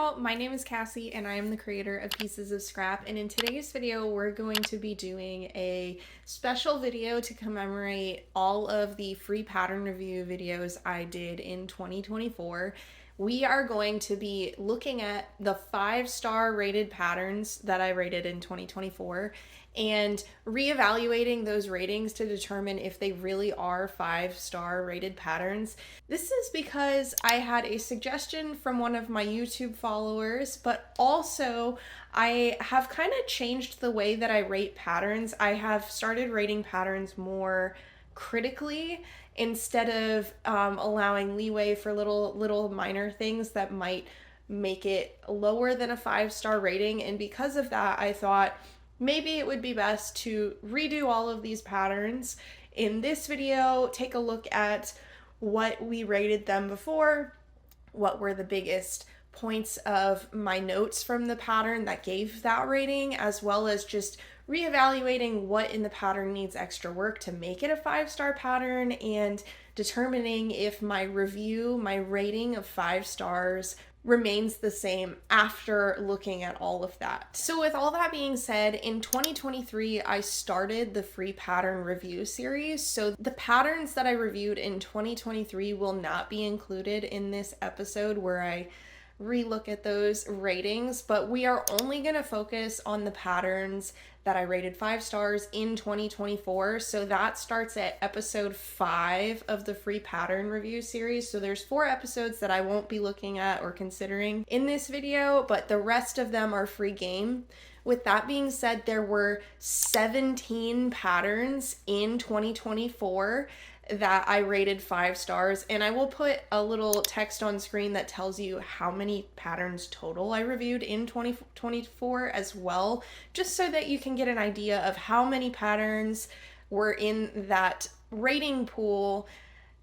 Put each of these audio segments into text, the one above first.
y'all, my name is Cassie and I am the creator of Pieces of Scrap, and in today's video we're going to be doing a special video to commemorate all of the free pattern review videos I did in 2024. We are going to be looking at the 5-star rated patterns that I rated in 2024 and reevaluating those ratings to determine if they really are 5-star rated patterns. This is because I had a suggestion from one of my YouTube followers, but also I have kind of changed the way that I rate patterns. I have started rating patterns more critically instead of allowing leeway for little minor things that might make it lower than a 5-star rating. And because of that, I thought maybe it would be best to redo all of these patterns in this video, take a look at what we rated them before, what were the biggest points of my notes from the pattern that gave that rating, as well as just reevaluating what in the pattern needs extra work to make it a 5-star pattern, and determining if my rating of 5 stars remains the same after looking at all of that. So with all that being said, in 2023, I started the free pattern review series. So the patterns that I reviewed in 2023 will not be included in this episode where I relook at those ratings, but we are only going to focus on the patterns that I rated 5 stars in 2024. So that starts at episode 5 of the free pattern review series. So there's 4 episodes that I won't be looking at or considering in this video, but the rest of them are free game. With that being said, there were 17 patterns in 2024 that I rated 5 stars, and I will put a little text on screen that tells you how many patterns total I reviewed in 2024 as well, just so that you can get an idea of how many patterns were in that rating pool,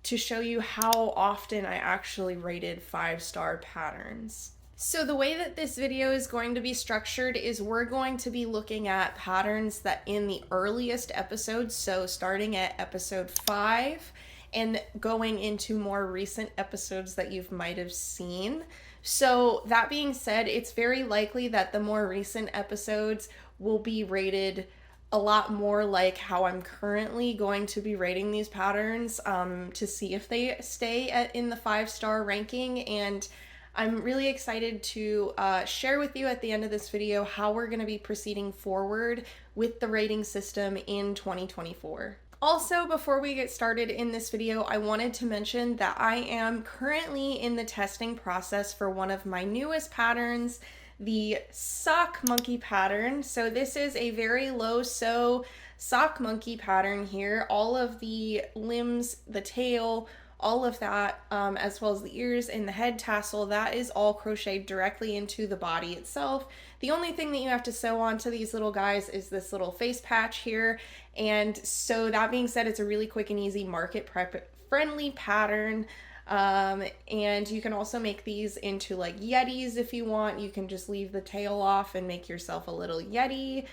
to show you how often I actually rated 5-star patterns. So the way that this video is going to be structured is we're going to be looking at patterns that in the earliest episodes, so starting at episode 5 and going into more recent episodes that you might have seen. So that being said, it's very likely that the more recent episodes will be rated a lot more like how I'm currently going to be rating these patterns, to see if they stay in the 5-star ranking. And I'm really excited to share with you at the end of this video how we're going to be proceeding forward with the rating system in 2024. Also, before we get started in this video, I wanted to mention that I am currently in the testing process for one of my newest patterns, the sock monkey pattern. So this is a very low sew sock monkey pattern here. All of the limbs, the tail, all of that, as well as the ears and the head tassel, that is all crocheted directly into the body itself. The only thing that you have to sew onto these little guys is this little face patch here. And so that being said, it's a really quick and easy market prep friendly pattern. And you can also make these into like yetis if you want. You can just leave the tail off and make yourself a little yeti.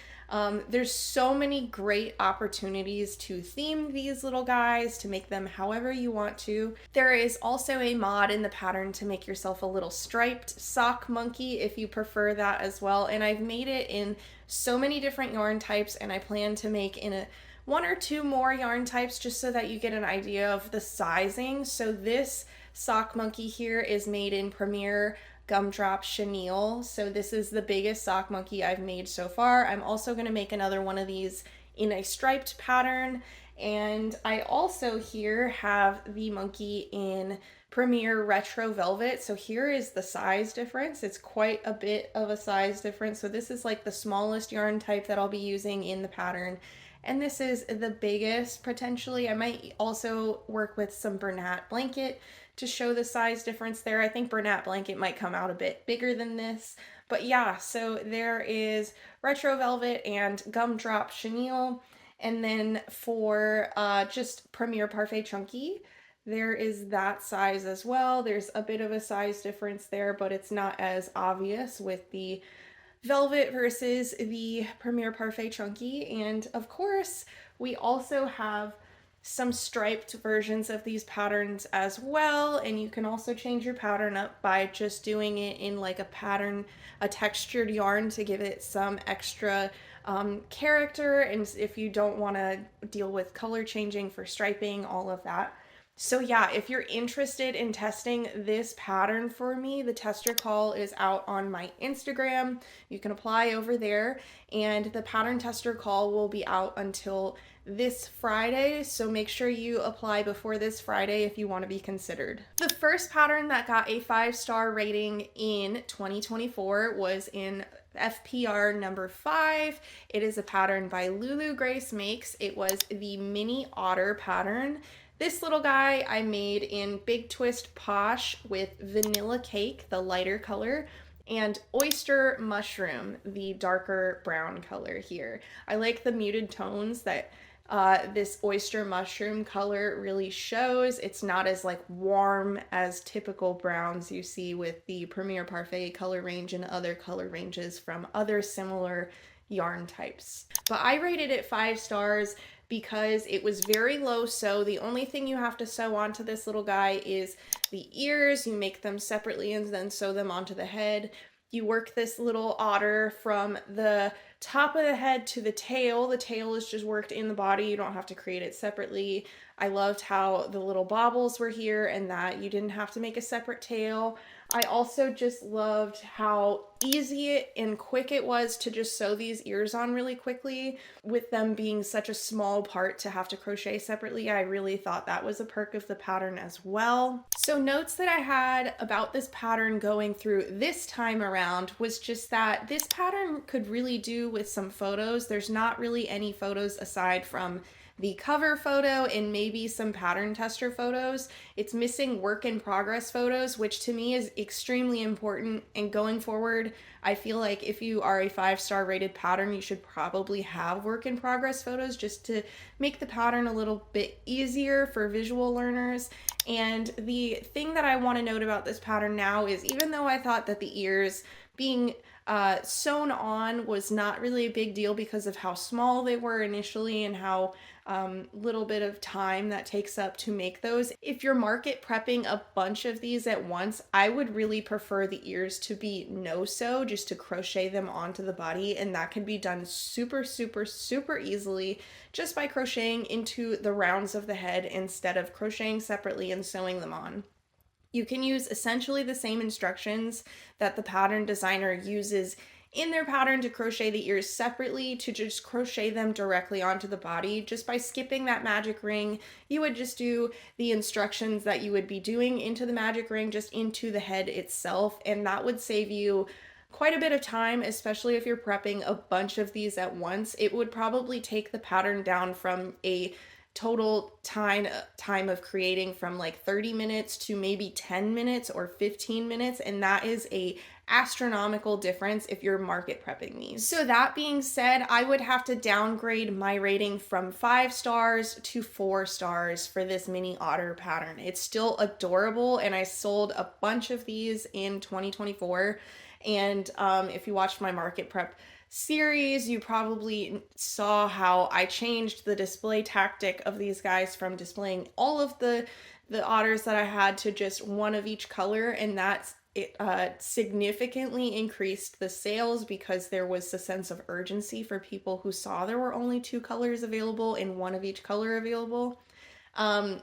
There's so many great opportunities to theme these little guys, to make them however you want to. There is also a mod in the pattern to make yourself a little striped sock monkey if you prefer that as well. And I've made it in so many different yarn types, and I plan to make in 1 or 2 more yarn types just so that you get an idea of the sizing. So this sock monkey here is made in Premier Gumdrop Chenille. So this is the biggest sock monkey I've made so far. I'm also going to make another one of these in a striped pattern. And I also here have the monkey in Premier Retro Velvet. So here is the size difference. It's quite a bit of a size difference. So this is like the smallest yarn type that I'll be using in the pattern. And this is the biggest, potentially. I might also work with some Bernat Blanket to show the size difference there. I think Bernat Blanket might come out a bit bigger than this. But yeah, so there is Retro Velvet and Gumdrop Chenille. And then for just Premier Parfait Chunky, there is that size as well. There's a bit of a size difference there, but it's not as obvious with the Velvet versus the Premier Parfait Chunky. And of course, we also have some striped versions of these patterns as well, and you can also change your pattern up by just doing it in like a textured yarn to give it some extra character, and if you don't want to deal with color changing for striping, all of that. So yeah, if you're interested in testing this pattern for me, the tester call is out on my Instagram. You can apply over there, and the pattern tester call will be out until this Friday, so make sure you apply before this Friday if you want to be considered. The first pattern that got a 5-star rating in 2024 was in FPR number 5. It is a pattern by Lulu Grace Makes. It was the mini otter pattern. This little guy I made in Big Twist Posh with Vanilla Cake, the lighter color, and Oyster Mushroom, the darker brown color here. I like the muted tones that this oyster mushroom color really shows. It's not as like warm as typical browns you see with the Premier Parfait color range and other color ranges from other similar yarn types. But I rated it 5 stars because it was very low sew. The only thing you have to sew onto this little guy is the ears. You make them separately and then sew them onto the head. You work this little otter from the top of the head to the tail. The tail is just worked in the body. You don't have to create it separately. I loved how the little bobbles were here and that you didn't have to make a separate tail. I also just loved how easy and quick it was to just sew these ears on really quickly, with them being such a small part to have to crochet separately. I really thought that was a perk of the pattern as well. So notes that I had about this pattern going through this time around was just that this pattern could really do with some photos. There's not really any photos aside from the cover photo and maybe some pattern tester photos. It's missing work in progress photos, which to me is extremely important. And going forward, I feel like if you are a 5-star rated pattern, you should probably have work in progress photos just to make the pattern a little bit easier for visual learners. And the thing that I want to note about this pattern now is, even though I thought that the ears being sewn on was not really a big deal because of how small they were initially and how little bit of time that takes up to make those. If you're market prepping a bunch of these at once, I would really prefer the ears to be no sew, just to crochet them onto the body, and that can be done super easily just by crocheting into the rounds of the head instead of crocheting separately and sewing them on. You can use essentially the same instructions that the pattern designer uses in their pattern to crochet the ears separately, to just crochet them directly onto the body. Just by skipping that magic ring, you would just do the instructions that you would be doing into the magic ring, just into the head itself, and that would save you quite a bit of time, especially if you're prepping a bunch of these at once. It would probably take the pattern down from a total time of creating from like 30 minutes to maybe 10 minutes or 15 minutes, and that is a astronomical difference if you're market prepping these. So that being said, I would have to downgrade my rating from 5 stars to 4 stars for this mini otter pattern. It's still adorable, and I sold a bunch of these in 2024, and if you watched my market prep series, you probably saw how I changed the display tactic of these guys from displaying all of the otters that I had to just one of each color, and that's it significantly increased the sales because there was a sense of urgency for people who saw there were only 2 colors available and 1 of each color available.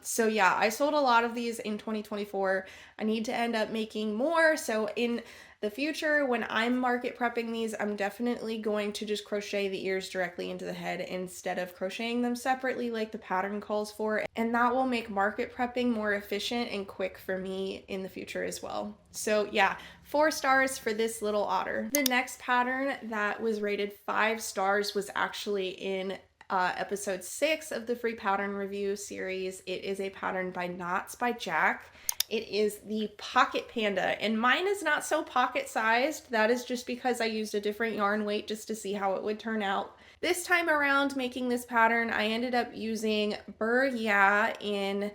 So yeah, I sold a lot of these in 2024. I need to end up making more. So in the future, when I'm market prepping these, I'm definitely going to just crochet the ears directly into the head instead of crocheting them separately like the pattern calls for. And that will make market prepping more efficient and quick for me in the future as well. So yeah, 4 stars for this little otter. The next pattern that was rated 5 stars was actually in episode 6 of the free pattern review series. It is a pattern by Knots by Jack. It is the Pocket Panda, and mine is not so pocket sized. That is just because I used a different yarn weight just to see how it would turn out. This time around making this pattern, I ended up using Burr Yeah in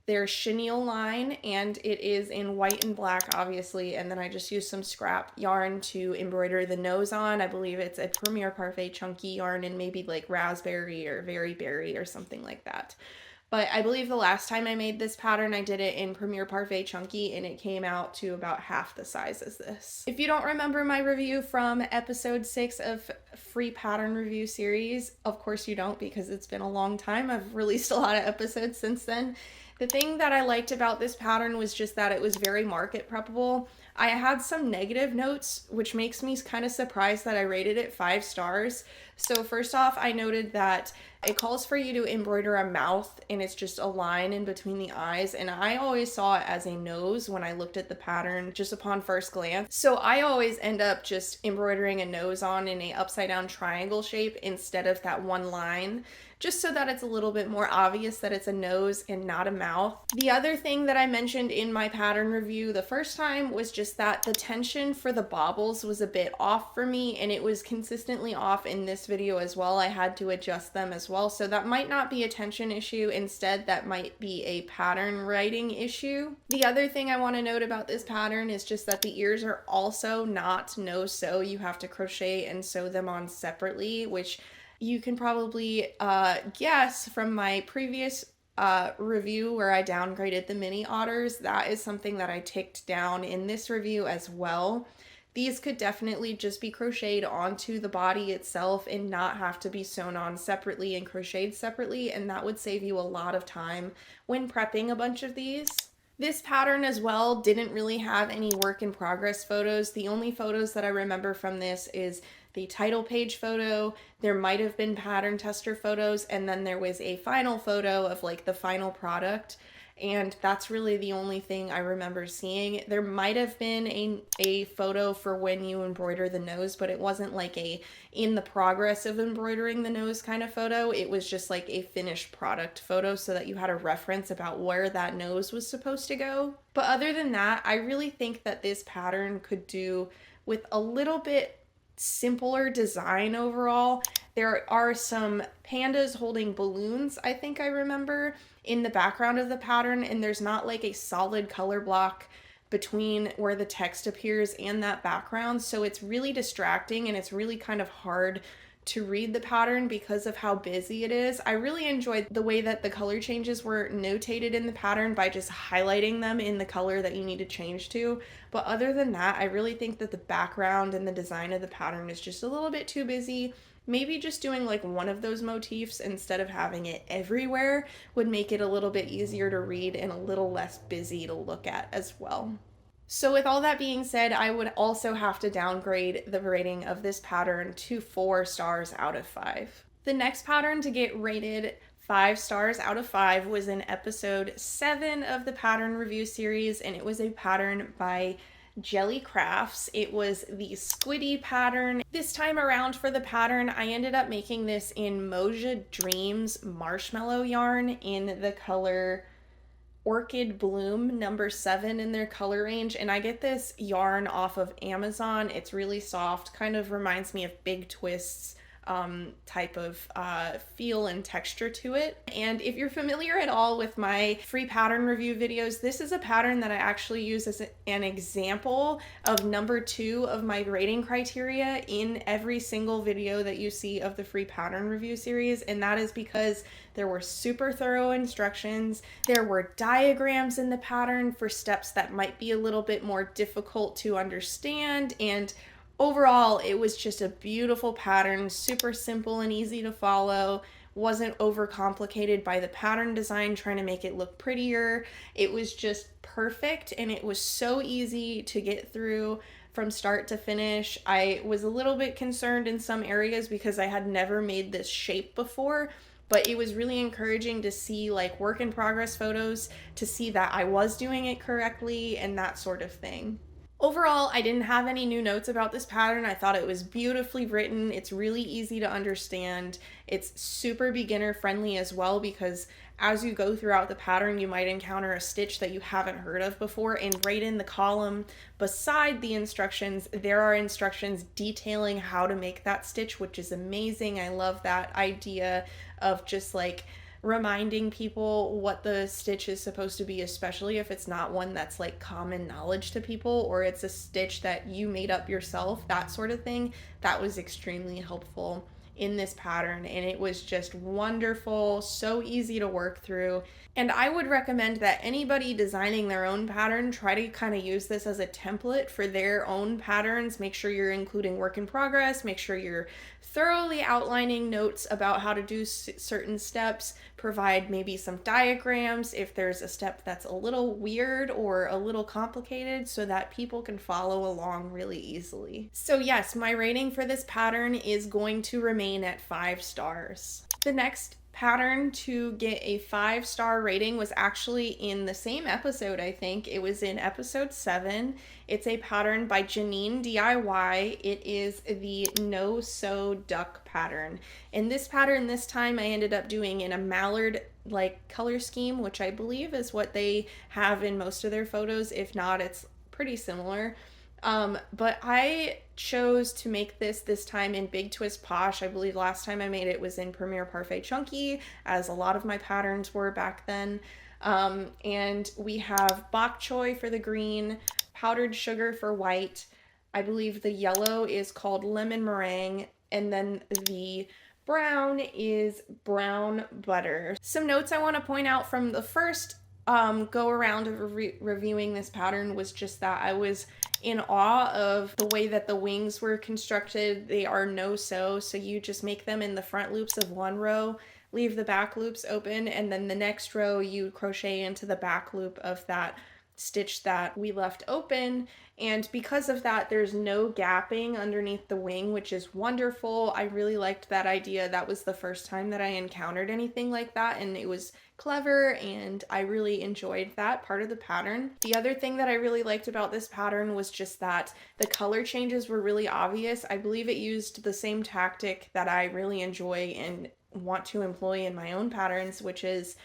their chenille line, and it is in white and black obviously, and then I just used some scrap yarn to embroider the nose on. I believe it's a Premier Parfait chunky yarn and maybe like raspberry or very berry or something like that. But I believe the last time I made this pattern, I did it in Premier Parfait Chunky, and it came out to about half the size as this. If you don't remember my review from episode 6 of Free Pattern Review Series, of course you don't, because it's been a long time. I've released a lot of episodes since then. The thing that I liked about this pattern was just that it was very market preppable. I had some negative notes, which makes me kind of surprised that I rated it 5 stars. So first off, I noted that it calls for you to embroider a mouth, and it's just a line in between the eyes, and I always saw it as a nose when I looked at the pattern just upon first glance. So I always end up just embroidering a nose on in a upside down triangle shape instead of that one line, just so that it's a little bit more obvious that it's a nose and not a mouth. The other thing that I mentioned in my pattern review the first time was just that the tension for the baubles was a bit off for me, and it was consistently off in this video as well. I had to adjust them as well, so that might not be a tension issue. Instead, that might be a pattern writing issue. The other thing I want to note about this pattern is just that the ears are also not no-sew. You have to crochet and sew them on separately, which you can probably guess from my previous review where I downgraded the mini otters. That is something that I ticked down in this review as well. These could definitely just be crocheted onto the body itself and not have to be sewn on separately and crocheted separately, and that would save you a lot of time when prepping a bunch of these. This pattern as well didn't really have any work in progress photos. The only photos that I remember from this is the title page photo. There might have been pattern tester photos, and then there was a final photo of like the final product. And that's really the only thing I remember seeing. There might have been a photo for when you embroider the nose, but it wasn't like a in the progress of embroidering the nose kind of photo. It was just like a finished product photo so that you had a reference about where that nose was supposed to go. But other than that, I really think that this pattern could do with a little bit simpler design overall. There are some pandas holding balloons, I think I remember, in the background of the pattern, and there's not like a solid color block between where the text appears and that background, so it's really distracting and it's really kind of hard to read the pattern because of how busy it is. I really enjoyed the way that the color changes were notated in the pattern by just highlighting them in the color that you need to change to. But other than that, I really think that the background and the design of the pattern is just a little bit too busy. Maybe just doing like one of those motifs instead of having it everywhere would make it a little bit easier to read and a little less busy to look at as well. So with all that being said, I would also have to downgrade the rating of this pattern to 4 stars out of 5. The next pattern to get rated 5 stars out of 5 was in episode 7 of the pattern review series, and it was a pattern by Jelly Crafts. It was the Squidy pattern. This time around for the pattern, I ended up making this in Moja Dreams marshmallow yarn in the color Orchid Bloom number 7 in their color range, and I get this yarn off of Amazon. It's really soft, kind of reminds me of Big Twists type of feel and texture to it. And if you're familiar at all with my free pattern review videos, this is a pattern that I actually use as an example of number 2 of my rating criteria in every single video that you see of the free pattern review series, and that is because there were super thorough instructions. There were diagrams in the pattern for steps that might be a little bit more difficult to understand, and overall, it was just a beautiful pattern, super simple and easy to follow. Wasn't overcomplicated by the pattern design, trying to make it look prettier. It was just perfect, and it was so easy to get through from start to finish. I was a little bit concerned in some areas because I had never made this shape before, but it was really encouraging to see like work in progress photos to see that I was doing it correctly and that sort of thing. Overall, I didn't have any new notes about this pattern. I thought it was beautifully written. It's really easy to understand. It's super beginner friendly as well, because as you go throughout the pattern, you might encounter a stitch that you haven't heard of before, and right in the column beside the instructions, there are instructions detailing how to make that stitch, which is amazing. I love that idea of just like reminding people what the stitch is supposed to be, especially if it's not one that's like common knowledge to people, or it's a stitch that you made up yourself, that sort of thing. That was extremely helpful in this pattern, and it was just wonderful, so easy to work through. And I would recommend that anybody designing their own pattern try to kind of use this as a template for their own patterns. Make sure you're including work in progress, make sure you're thoroughly outlining notes about how to do certain steps, provide maybe some diagrams if there's a step that's a little weird or a little complicated, so that people can follow along really easily. So yes, my rating for this pattern is going to remain at 5 stars. The next pattern to get a 5-star rating was actually in the same episode, I think. It was in episode 7. It's a pattern by Janine DIY. It is the No Sew Duck pattern. In this pattern, this time I ended up doing in a mallard like color scheme, which I believe is what they have in most of their photos. If not, it's pretty similar. But I chose to make this time in Big Twist Posh. I believe last time I made it was in Premier Parfait Chunky, as a lot of my patterns were back then. And we have bok choy for the green, powdered sugar for white. I believe the yellow is called lemon meringue, and then the brown is brown butter. Some notes I want to point out from the first go around of reviewing this pattern was just that I was in awe of the way that the wings were constructed. They are no sew, so you just make them in the front loops of one row, leave the back loops open, and then the next row you crochet into the back loop of that stitch that we left open. And because of that, there's no gapping underneath the wing, which is wonderful. I really liked that idea. That was the first time that I encountered anything like that, and it was clever, and I really enjoyed that part of the pattern. The other thing that I really liked about this pattern was just that the color changes were really obvious. I believe it used the same tactic that I really enjoy and want to employ in my own patterns, which is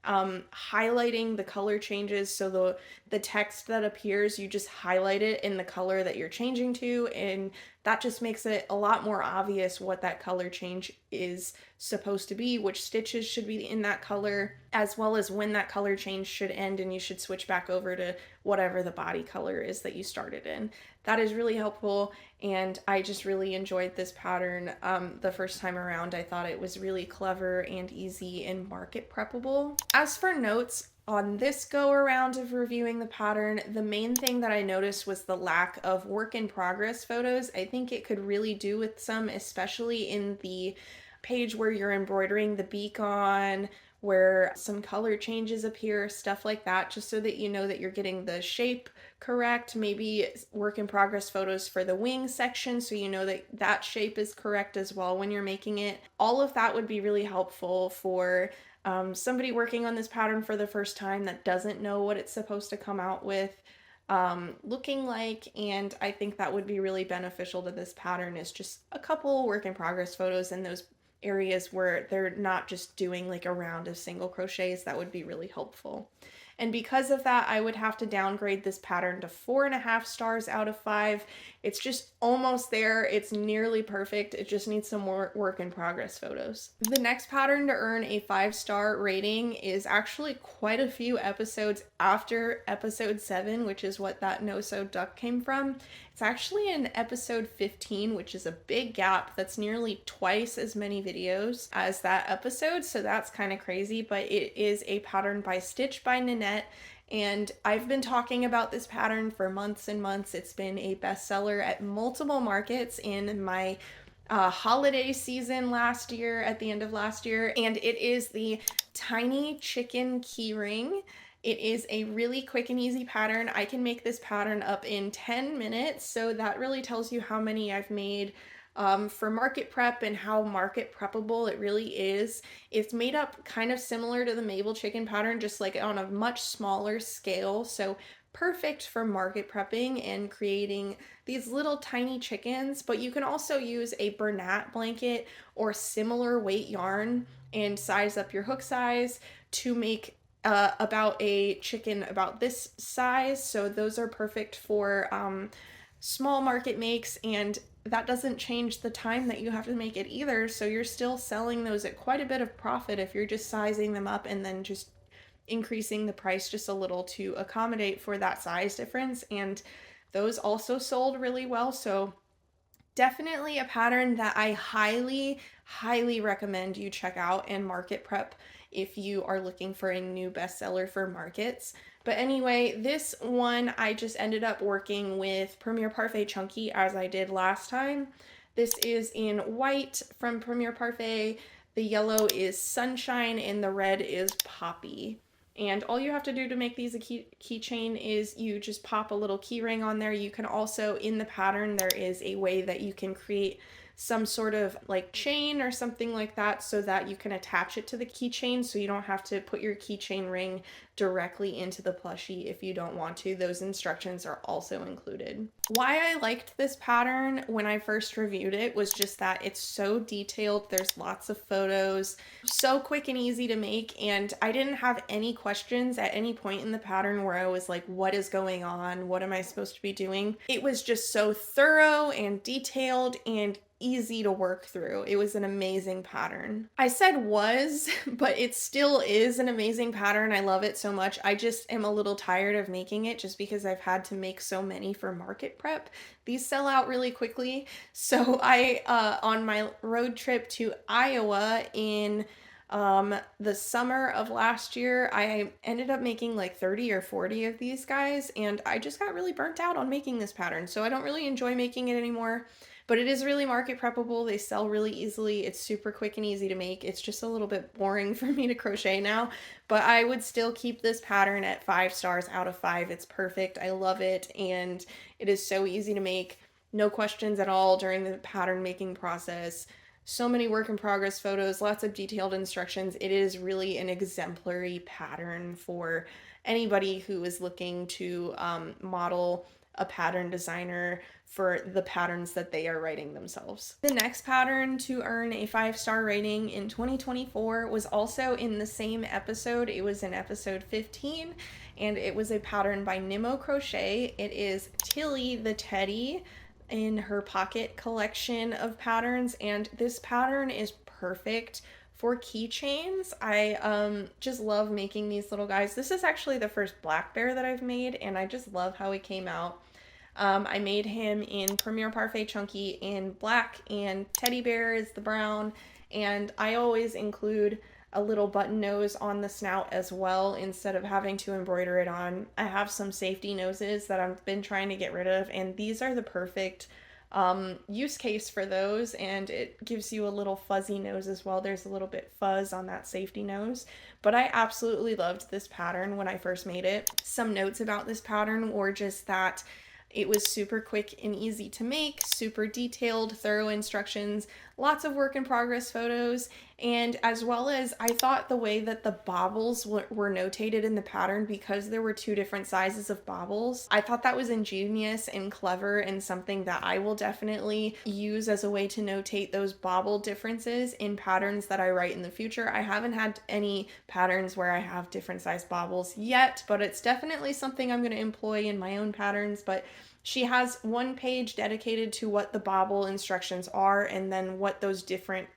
highlighting the color changes. So the text that appears, you just highlight it in the color that you're changing to, and that just makes it a lot more obvious what that color change is supposed to be, which stitches should be in that color, as well as when that color change should end and you should switch back over to whatever the body color is that you started in. That is really helpful, and I just really enjoyed this pattern the first time around. I thought it was really clever and easy and market preppable. As for notes, on this go around of reviewing the pattern, the main thing that I noticed was the lack of work in progress photos. I think it could really do with some, especially in the page where you're embroidering the beak on, where some color changes appear, stuff like that, just so that you know that you're getting the shape correct. Maybe work in progress photos for the wing section, so you know that that shape is correct as well when you're making it. All of that would be really helpful for somebody working on this pattern for the first time that doesn't know what it's supposed to come out with looking like, and I think that would be really beneficial to this pattern, is just a couple work in progress photos in those areas where they're not just doing like a round of single crochets. That would be really helpful. And because of that, I would have to downgrade this pattern to 4.5 stars out of 5. It's just almost there. It's nearly perfect. It just needs some more work in progress photos. The next pattern to earn a 5-star rating is actually quite a few episodes after episode 7, which is what that No Sew Duck came from. It's actually in episode 15, which is a big gap. That's nearly twice as many videos as that episode, so that's kind of crazy, but it is a pattern by Stitch by Nanette, and I've been talking about this pattern for months and months. It's been a bestseller at multiple markets in my holiday season last year, at the end of last year, and it is the Tiny Chicken Keyring. It is a really quick and easy pattern. I can make this pattern up in 10 minutes, so that really tells you how many I've made for market prep and how market preppable it really is. It's made up kind of similar to the Mabel chicken pattern, just like on a much smaller scale, so perfect for market prepping and creating these little tiny chickens. But you can also use a Bernat blanket or similar weight yarn and size up your hook size to make about a chicken about this size. So those are perfect for small market makes, and that doesn't change the time that you have to make it either. So you're still selling those at quite a bit of profit if you're just sizing them up and then just increasing the price just a little to accommodate for that size difference. And those also sold really well. So definitely a pattern that I highly, highly recommend you check out and market prep if you are looking for a new bestseller for markets. But anyway, this one I just ended up working with Premier Parfait Chunky as I did last time. This is in white from Premier Parfait. The yellow is Sunshine and the red is Poppy. And all you have to do to make these a keychain is you just pop a little key ring on there. You can also, in the pattern, there is a way that you can create some sort of like chain or something like that so that you can attach it to the keychain, so you don't have to put your keychain ring directly into the plushie if you don't want to. Those instructions are also included. Why I liked this pattern when I first reviewed it was just that it's so detailed. There's lots of photos, so quick and easy to make, and I didn't have any questions at any point in the pattern where I was like, what is going on? What am I supposed to be doing? It was just so thorough and detailed and easy to work through. It was an amazing pattern. I said was, but it still is an amazing pattern. I love it so much. I just am a little tired of making it just because I've had to make so many for market prep. These sell out really quickly. So I, on my road trip to Iowa in the summer of last year, I ended up making like 30 or 40 of these guys, and I just got really burnt out on making this pattern. So I don't really enjoy making it anymore. But it is really market preppable. They sell really easily. It's super quick and easy to make. It's just a little bit boring for me to crochet now, but I would still keep this pattern at 5 stars out of 5. It's perfect. I love it, and it is so easy to make. No questions at all during the pattern making process. So many work in progress photos, lots of detailed instructions. It is really an exemplary pattern for anybody who is looking to model a pattern designer for the patterns that they are writing themselves. The next pattern to earn a 5-star rating in 2024 was also in the same episode. It was in episode 15, and it was a pattern by Nimmo Crochet. It is Tilly the Teddy in her pocket collection of patterns, and this pattern is perfect for keychains. I just love making these little guys. This is actually the first black bear that I've made, and I just love how he came out. I made him in Premier Parfait Chunky in black, and Teddy Bear is the brown, and I always include a little button nose on the snout as well instead of having to embroider it on. I have some safety noses that I've been trying to get rid of, and these are the perfect use case for those, and it gives you a little fuzzy nose as well. There's a little bit fuzz on that safety nose, but I absolutely loved this pattern when I first made it. Some notes about this pattern were just that it was super quick and easy to make, super detailed, thorough instructions, lots of work in progress photos, and as well as I thought the way that the bobbles were notated in the pattern, because there were 2 different sizes of bobbles, I thought that was ingenious and clever and something that I will definitely use as a way to notate those bobble differences in patterns that I write in the future. I haven't had any patterns where I have different size bobbles yet, but it's definitely something I'm going to employ in my own patterns. But she has 1 page dedicated to what the bobble instructions are, and then what those different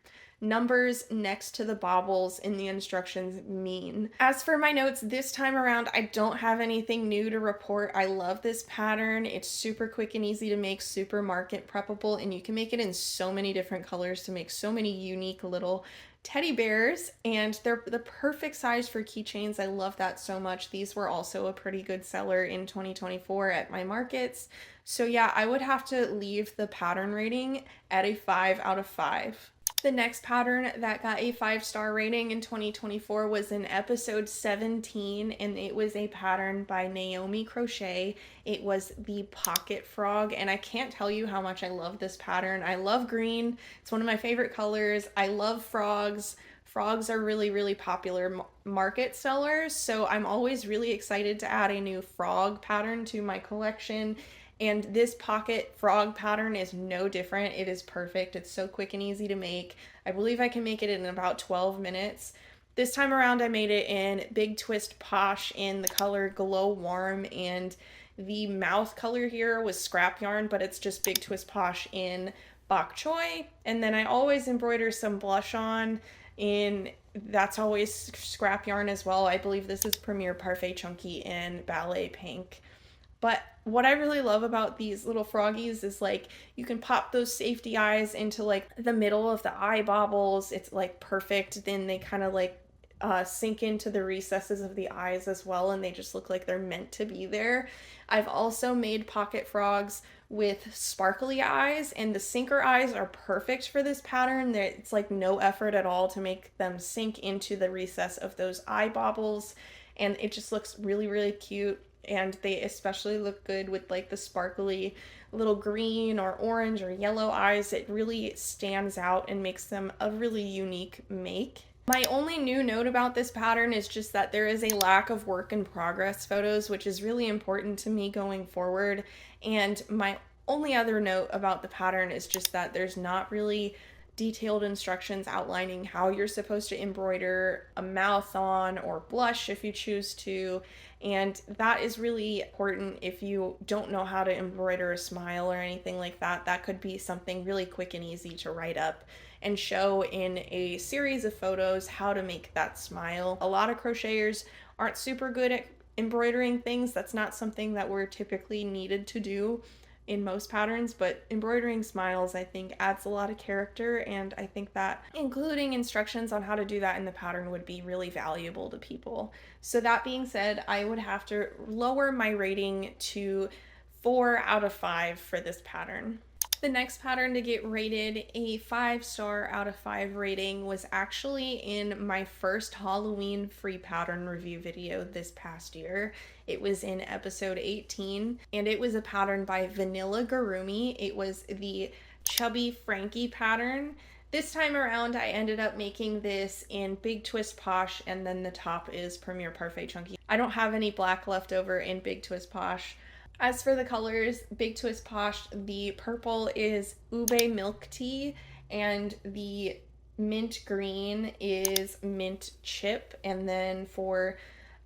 numbers next to the bobbles in the instructions mean. As for my notes this time around, I don't have anything new to report. I love this pattern. It's super quick and easy to make, super market preppable, and you can make it in so many different colors to make so many unique little teddy bears, and they're the perfect size for keychains. I love that so much. These were also a pretty good seller in 2024 at my markets. So yeah, I would have to leave the pattern rating at a 5 out of 5. The next pattern that got a 5-star rating in 2024 was in episode 17, and it was a pattern by Naomi Crochet. It was the Pocket Frog, and I can't tell you how much I love this pattern. I love green. It's one of my favorite colors. I love frogs. Frogs are really, really popular market sellers, so I'm always really excited to add a new frog pattern to my collection. And this pocket frog pattern is no different. It is perfect. It's so quick and easy to make. I believe I can make it in about 12 minutes. This time around I made it in Big Twist Posh in the color Glow Warm, and the mouth color here was scrap yarn, but it's just Big Twist Posh in Bok Choy. And then I always embroider some blush on in, that's always scrap yarn as well. I believe this is Premier Parfait Chunky in Ballet Pink. But what I really love about these little froggies is like you can pop those safety eyes into like the middle of the eye bobbles. It's like perfect. Then they kind of like sink into the recesses of the eyes as well, and they just look like they're meant to be there. I've also made pocket frogs with sparkly eyes, and the sinker eyes are perfect for this pattern. It's like no effort at all to make them sink into the recess of those eye bobbles, and it just looks really, really cute. And they especially look good with like the sparkly little green or orange or yellow eyes. It really stands out and makes them a really unique make. My only new note about this pattern is just that there is a lack of work in progress photos, which is really important to me going forward. And my only other note about the pattern is just that there's not really detailed instructions outlining how you're supposed to embroider a mouth on or blush if you choose to. And that is really important if you don't know how to embroider a smile or anything like that. That could be something really quick and easy to write up and show in a series of photos how to make that smile. A lot of crocheters aren't super good at embroidering things. That's not something that we're typically needed to do in most patterns, but embroidering smiles I think adds a lot of character, and I think that including instructions on how to do that in the pattern would be really valuable to people. So that being said, I would have to lower my rating to 4 out of 5 for this pattern. The next pattern to get rated a 5-star out of 5 rating was actually in my first Halloween free pattern review video this past year. It was in episode 18, and it was a pattern by Vanillagurumi. It was the Chubby Frankie pattern. This time around, I ended up making this in Big Twist Posh, and then the top is Premier Parfait Chunky. I don't have any black left over in Big Twist Posh. As for the colors, Big Twist Posh, the purple is ube milk tea, and the mint green is mint chip, and then for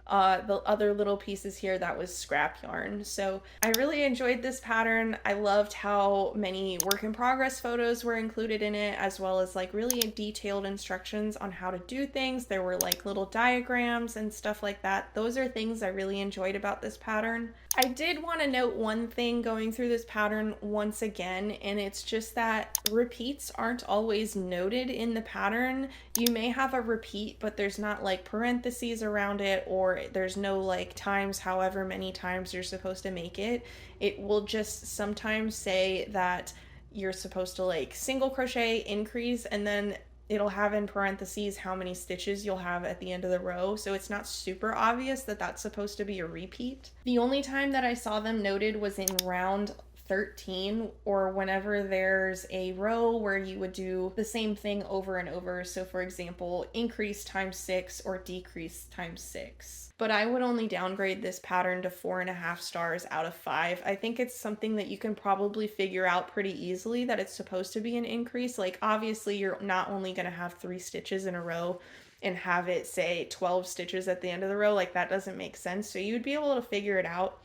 the other little pieces here, that was scrap yarn. So I really enjoyed this pattern. I loved how many work in progress photos were included in it, as well as like really detailed instructions on how to do things. There were like little diagrams and stuff like that. Those are things I really enjoyed about this pattern. I did want to note one thing going through this pattern once again, and it's just that repeats aren't always noted in the pattern. You may have a repeat, but there's not like parentheses around it, or there's no like times however many times you're supposed to make it. It will just sometimes say that you're supposed to like single crochet, increase, and then it'll have in parentheses how many stitches you'll have at the end of the row, so it's not super obvious that that's supposed to be a repeat. The only time that I saw them noted was in round 13, or whenever there's a row where you would do the same thing over and over. So for example, increase times 6 or decrease times 6. But I would only downgrade this pattern to 4.5 stars out of 5. I think it's something that you can probably figure out pretty easily that it's supposed to be an increase. Like obviously you're not only going to have 3 stitches in a row and have it say 12 stitches at the end of the row. Like that doesn't make sense. So you'd be able to figure it out.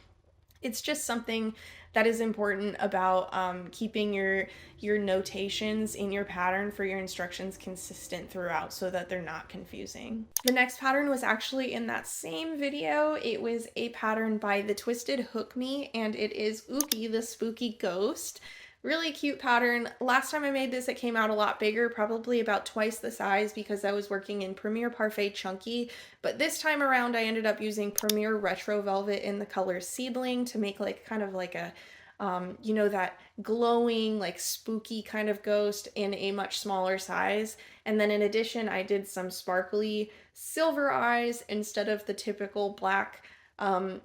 It's just something that is important about keeping your notations in your pattern for your instructions consistent throughout so that they're not confusing. The next pattern was actually in that same video. It was a pattern by The Twisted Hook Me, and it is Ooooky, the spooky ghost. Really cute pattern. Last time I made this, it came out a lot bigger, probably about twice the size because I was working in Premier Parfait Chunky. But this time around, I ended up using Premier Retro Velvet in the color Seedling to make like kind of like a, you know, that glowing, like spooky kind of ghost in a much smaller size. And then in addition, I did some sparkly silver eyes instead of the typical black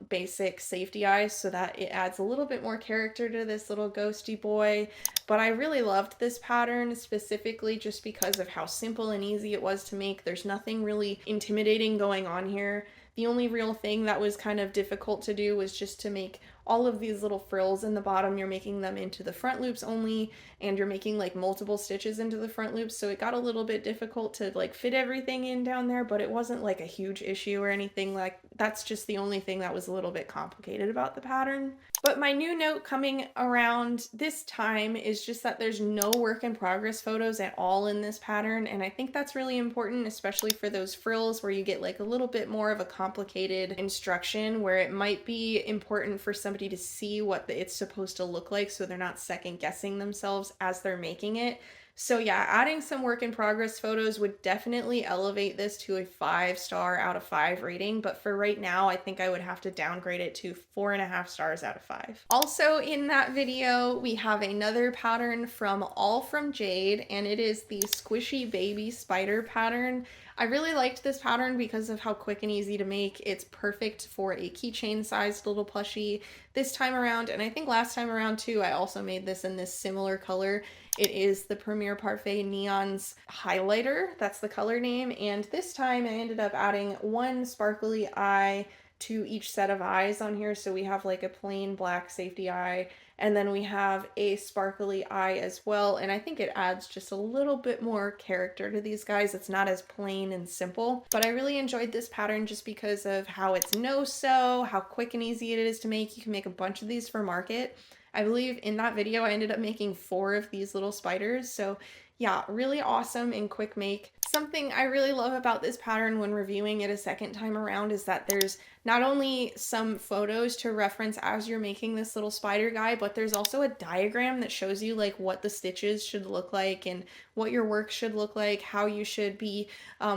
basic safety eyes, so that it adds a little bit more character to this little ghosty boy. But I really loved this pattern specifically just because of how simple and easy it was to make. There's nothing really intimidating going on here. The only real thing that was kind of difficult to do was just to make all of these little frills in the bottom. You're making them into the front loops only, and you're making like multiple stitches into the front loops, so it got a little bit difficult to like fit everything in down there, but it wasn't like a huge issue or anything. Like that's just the only thing that was a little bit complicated about the pattern. But my new note coming around this time is just that there's no work in progress photos at all in this pattern, and I think that's really important, especially for those frills where you get like a little bit more of a complicated instruction, where it might be important for some somebody to see what it's supposed to look like so they're not second guessing themselves as they're making it. So yeah, adding some work in progress photos would definitely elevate this to a 5-star out of 5 rating, but for right now, I think I would have to downgrade it to 4.5 stars out of 5. Also in that video, we have another pattern from All From Jade, and it is the Squishy Baby Spider pattern. I really liked this pattern because of how quick and easy to make. It's perfect for a keychain sized little plushie this time around, and I think last time around too, I also made this in this similar color. It is the Premier Parfait Neon's highlighter, that's the color name, and this time I ended up adding one sparkly eye to each set of eyes on here. So we have like a plain black safety eye, and then we have a sparkly eye as well, and I think it adds just a little bit more character to these guys. It's not as plain and simple, but I really enjoyed this pattern just because of how it's no-sew, how quick and easy it is to make. You can make a bunch of these for market. I believe in that video I ended up making 4 of these little spiders, so yeah, really awesome and quick make. Something I really love about this pattern when reviewing it a second time around is that there's not only some photos to reference as you're making this little spider guy, but there's also a diagram that shows you like what the stitches should look like and what your work should look like, how you should be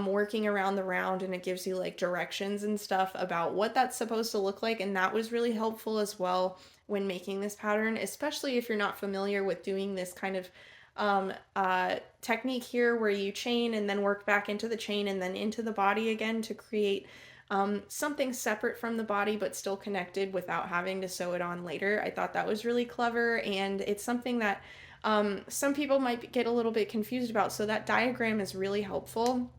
working around the round, and it gives you like directions and stuff about what that's supposed to look like, and that was really helpful as well when making this pattern, especially if you're not familiar with doing this kind of technique here where you chain and then work back into the chain and then into the body again to create something separate from the body but still connected without having to sew it on later. I thought that was really clever, and it's something that some people might get a little bit confused about, so that diagram is really helpful.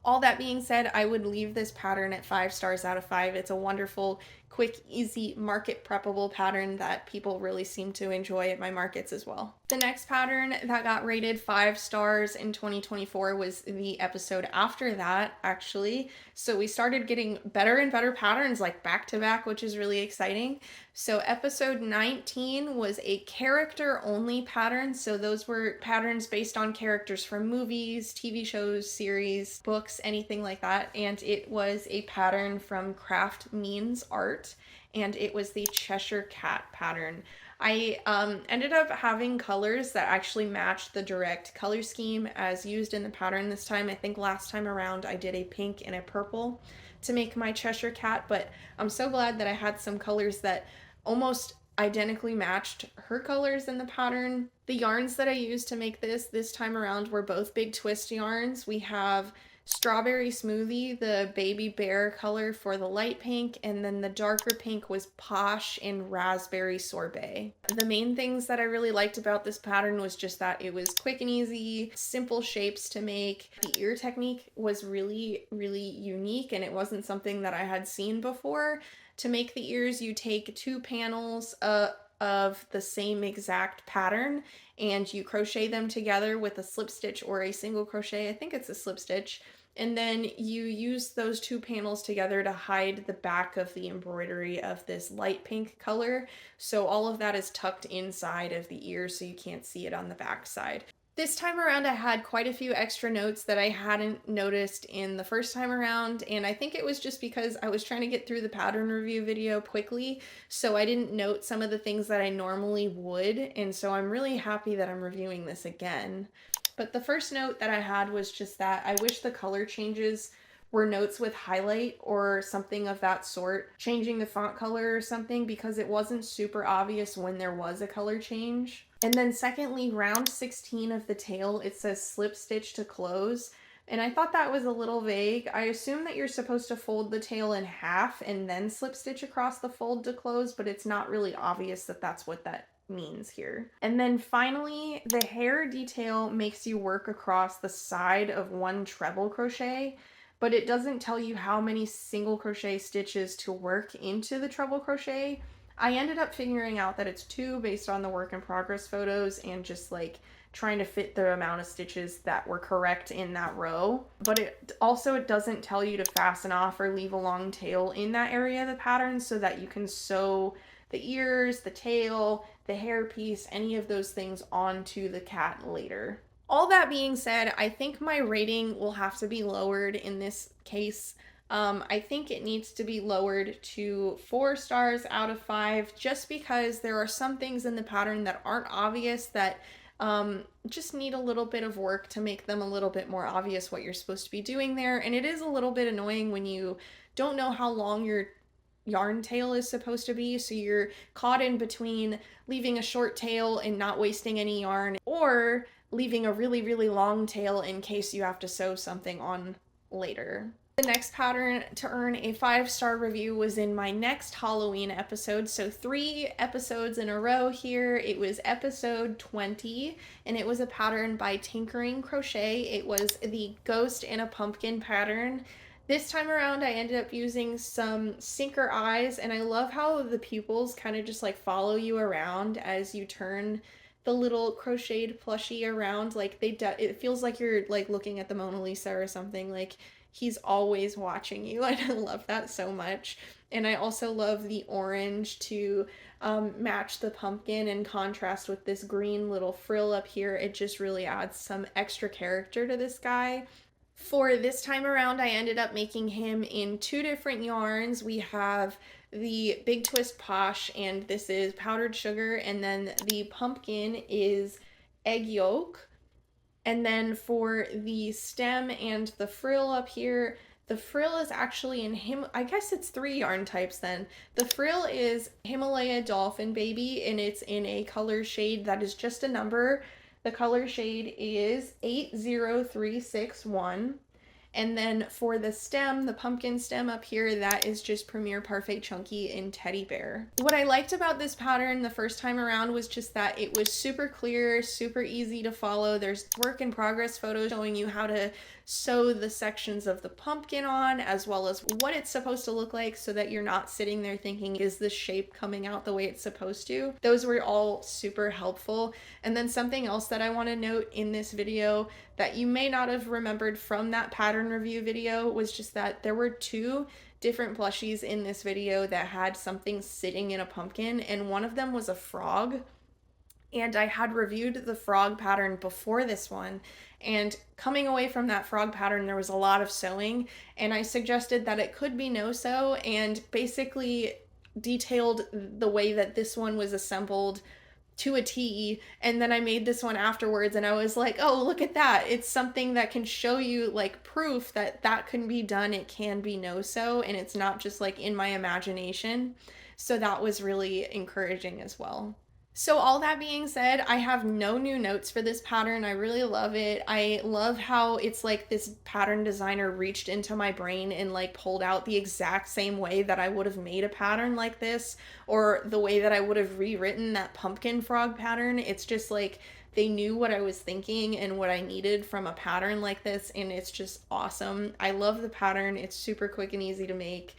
All that being said, I would leave this pattern at 5 stars out of 5. It's a wonderful, quick, easy, market preppable pattern that people really seem to enjoy at my markets as well. The next pattern that got rated 5 stars in 2024 was the episode after that, actually. So we started getting better and better patterns like back to back, which is really exciting. So episode 19 was a character only pattern. So those were patterns based on characters from movies, TV shows, series, books, anything like that. And it was a pattern from Craft Means Art, and it was the Cheshire Cat pattern. I ended up having colors that actually matched the direct color scheme as used in the pattern this time. I think last time around I did a pink and a purple to make my Cheshire Cat, but I'm so glad that I had some colors that almost identically matched her colors in the pattern. The yarns that I used to make this time around were both big twist yarns. We have Strawberry Smoothie, the baby bear color for the light pink, and then the darker pink was Posh and Raspberry Sorbet. The main things that I really liked about this pattern was just that it was quick and easy, simple shapes to make. The ear technique was really, really unique, and it wasn't something that I had seen before. To make the ears, you take 2 panels of the same exact pattern and you crochet them together with a slip stitch or a single crochet. I think it's a slip stitch. And then you use those 2 panels together to hide the back of the embroidery of this light pink color. So all of that is tucked inside of the ear so you can't see it on the back side. This time around, I had quite a few extra notes that I hadn't noticed in the first time around, and I think it was just because I was trying to get through the pattern review video quickly, so I didn't note some of the things that I normally would, and so I'm really happy that I'm reviewing this again. But the first note that I had was just that I wish the color changes were notes with highlight or something of that sort, changing the font color or something, because it wasn't super obvious when there was a color change. And then secondly, round 16 of the tail, it says slip stitch to close. And I thought that was a little vague. I assume that you're supposed to fold the tail in half and then slip stitch across the fold to close, but it's not really obvious that that's what that means here. And then finally, the hair detail makes you work across the side of 1 treble crochet, but it doesn't tell you how many single crochet stitches to work into the treble crochet. I ended up figuring out that it's 2 based on the work in progress photos and just like trying to fit the amount of stitches that were correct in that row. But it doesn't tell you to fasten off or leave a long tail in that area of the pattern so that you can sew the ears, the tail, the hair piece, any of those things onto the cat later. All that being said, I think my rating will have to be lowered in this case. I think it needs to be lowered to 4 stars out of 5, just because there are some things in the pattern that aren't obvious that just need a little bit of work to make them a little bit more obvious what you're supposed to be doing there. And it is a little bit annoying when you don't know how long your yarn tail is supposed to be, so you're caught in between leaving a short tail and not wasting any yarn, or leaving a really long tail in case you have to sew something on later. The next pattern to earn a 5-star review was in my next Halloween episode, so 3 episodes in a row here. It was episode 20, and it was a pattern by Keyring Crochet. It was the Ghost in a Pumpkin pattern. This time around, I ended up using some sinker eyes, and I love how the pupils kind of just like follow you around as you turn the little crocheted plushie around. Like it feels like you're like looking at the Mona Lisa or something. Like he's always watching you, and I love that so much. And I also love the orange to match the pumpkin and contrast with this green little frill up here. It just really adds some extra character to this guy. For this time around, I ended up making him in 2 different yarns. We have the Big Twist Posh, and this is powdered sugar, and then the pumpkin is egg yolk. And then for the stem and the frill up here, the frill is actually in I guess it's 3 yarn types then. The frill is Himalaya Dolphin Baby, and it's in a color shade that is just a number. The color shade is 80361. And then for the stem, the pumpkin stem up here, that is just Premier Parfait Chunky in Teddy Bear. What I liked about this pattern the first time around was just that it was super clear, super easy to follow. There's work in progress photos showing you how to sew the sections of the pumpkin on, as well as what it's supposed to look like, so that you're not sitting there thinking, is this shape coming out the way it's supposed to? Those were all super helpful. And then something else that I want to note in this video that you may not have remembered from that pattern review video was just that there were 2 different plushies in this video that had something sitting in a pumpkin, and one of them was a frog. And I had reviewed the frog pattern before this one, and coming away from that frog pattern, there was a lot of sewing, and I suggested that it could be no sew, and basically detailed the way that this one was assembled to a T. And then I made this one afterwards, and I was like, oh, look at that. It's something that can show you like proof that that can be done. It can be no sew, and it's not just like in my imagination. So that was really encouraging as well. So all that being said, I have no new notes for this pattern. I really love it. I love how it's like this pattern designer reached into my brain and like pulled out the exact same way that I would have made a pattern like this, or the way that I would have rewritten that pumpkin frog pattern. It's just like they knew what I was thinking and what I needed from a pattern like this, and it's just awesome. I love the pattern. It's super quick and easy to make.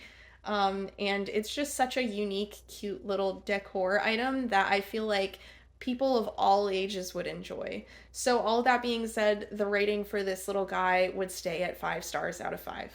And it's just such a unique, cute little decor item that I feel like people of all ages would enjoy. So all that being said, the rating for this little guy would stay at 5 stars out of 5.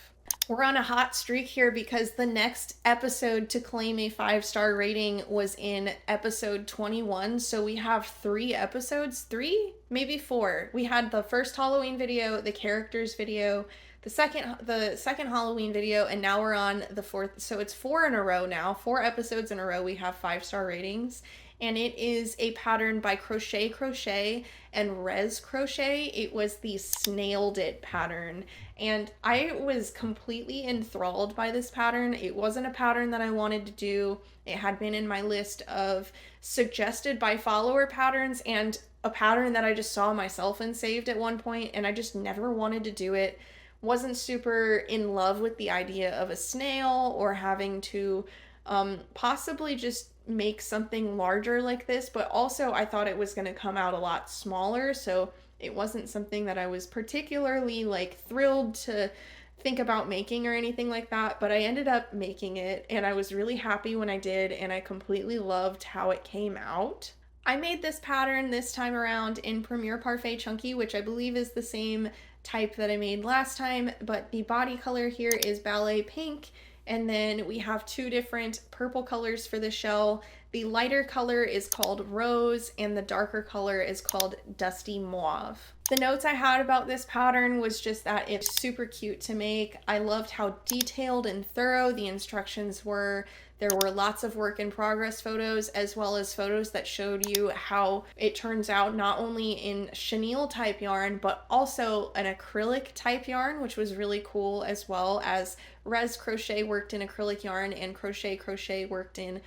We're on a hot streak here because the next episode to claim a 5-star rating was in episode 21. So we have 3 episodes, 3, maybe 4. We had the first Halloween video, the characters video, the second Halloween video, and now we're on the 4th. So it's 4 in a row now, 4 episodes in a row we have 5-star ratings. And it is a pattern by Crochet and Res Crochet. It was the Snailed It pattern, and I was completely enthralled by this pattern. It wasn't a pattern that I wanted to do. It had been in my list of suggested by follower patterns, and a pattern that I just saw myself and saved at one point, and I just never wanted to do it. Wasn't super in love with the idea of a snail or having to possibly just make something larger like this, but also I thought it was going to come out a lot smaller, so it wasn't something that I was particularly like thrilled to think about making or anything like that. But I ended up making it, and I was really happy when I did, and I completely loved how it came out. I made this pattern this time around in Premier Parfait Chunky, which I believe is the same type that I made last time, but the body color here is Ballet Pink. And then we have 2 different purple colors for the shell. The lighter color is called Rose, and the darker color is called Dusty Mauve. The notes I had about this pattern was just that it's super cute to make. I loved how detailed and thorough the instructions were. There were lots of work in progress photos, as well as photos that showed you how it turns out not only in chenille type yarn, but also an acrylic type yarn, which was really cool, as well as Res Crochet worked in acrylic yarn and Crochet worked in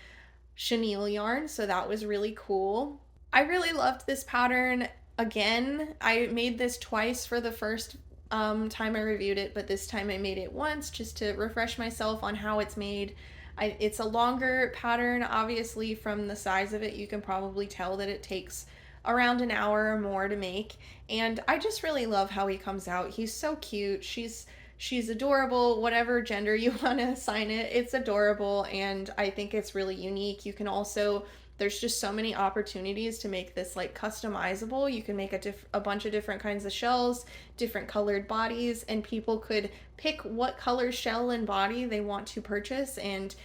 chenille yarn. So that was really cool. I really loved this pattern. Again, I made this twice for the first time I reviewed it, but this time I made it once just to refresh myself on how it's made. It's a longer pattern, obviously. From the size of it, you can probably tell that it takes around an hour or more to make, and I just really love how he comes out. He's so cute. She's adorable, whatever gender you want to assign it. It's adorable, and I think it's really unique. You can also, there's just so many opportunities to make this like customizable. You can make a bunch of different kinds of shells, different colored bodies, and people could pick what color shell and body they want to purchase, and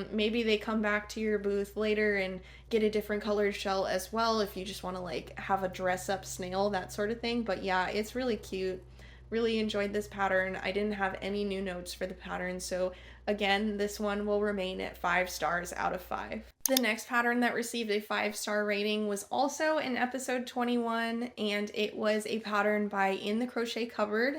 maybe they come back to your booth later and get a different colored shell as well if you just want to like have a dress up snail, that sort of thing. But yeah, it's really cute. Really enjoyed this pattern. I didn't have any new notes for the pattern, so again, this one will remain at 5 stars out of 5. The next pattern that received a 5-star rating was also in episode 21, and it was a pattern by In the Crochet Cupboard.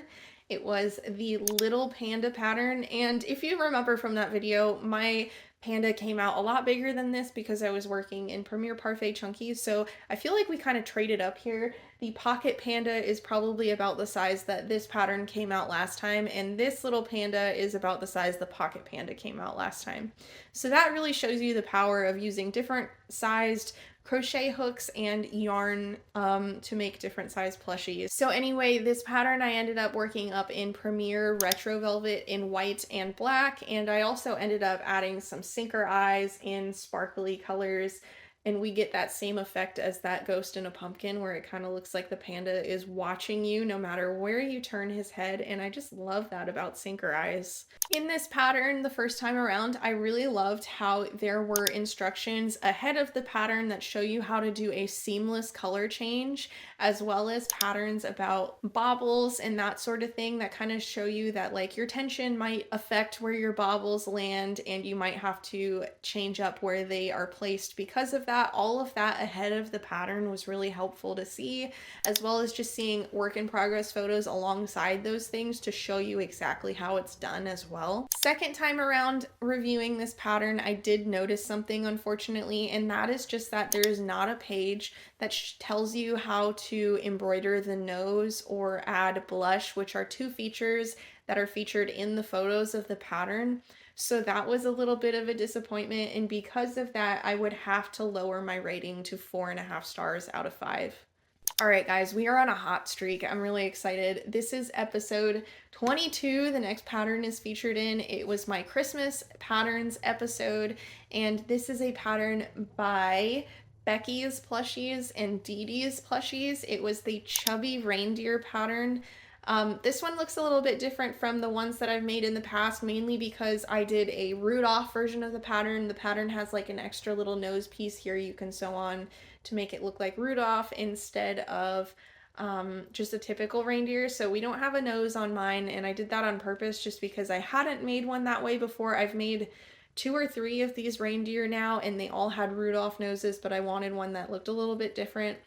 It was the little panda pattern, and if you remember from that video, my panda came out a lot bigger than this because I was working in Premier Parfait Chunkies, so I feel like we kind of traded up here. The pocket panda is probably about the size that this pattern came out last time, and this little panda is about the size the pocket panda came out last time. So that really shows you the power of using different sized crochet hooks and yarn to make different size plushies. So anyway, this pattern I ended up working up in Premier Retro Velvet in white and black, and I also ended up adding some sinker eyes in sparkly colors, and we get that same effect as that Ghost in a Pumpkin, where it kind of looks like the panda is watching you no matter where you turn his head, and I just love that about sinker eyes. In this pattern, the first time around, I really loved how there were instructions ahead of the pattern that show you how to do a seamless color change, as well as patterns about bobbles and that sort of thing that kind of show you that like your tension might affect where your bobbles land, and you might have to change up where they are placed because of that. All of that ahead of the pattern was really helpful to see, as well as just seeing work in progress photos alongside those things to show you exactly how it's done as well. Second time around reviewing this pattern, I did notice something, unfortunately, and that is just that there is not a page that tells you how to embroider the nose or add blush, which are two features that are featured in the photos of the pattern. So that was a little bit of a disappointment, and because of that, I would have to lower my rating to 4.5 stars out of 5. All right, guys, we are on a hot streak. I'm really excited. This is episode 22. The next pattern is featured in. It was my Christmas patterns episode, and this is a pattern by Becky's Plushies and Dee Dee's Plushies. It was the Chubby Reindeer pattern. This one looks a little bit different from the ones that I've made in the past, mainly because I did a Rudolph version of the pattern. The pattern has like an extra little nose piece here you can sew on to make it look like Rudolph instead of just a typical reindeer. So we don't have a nose on mine, and I did that on purpose just because I hadn't made one that way before. I've made 2 or 3 of these reindeer now, and they all had Rudolph noses, but I wanted one that looked a little bit different.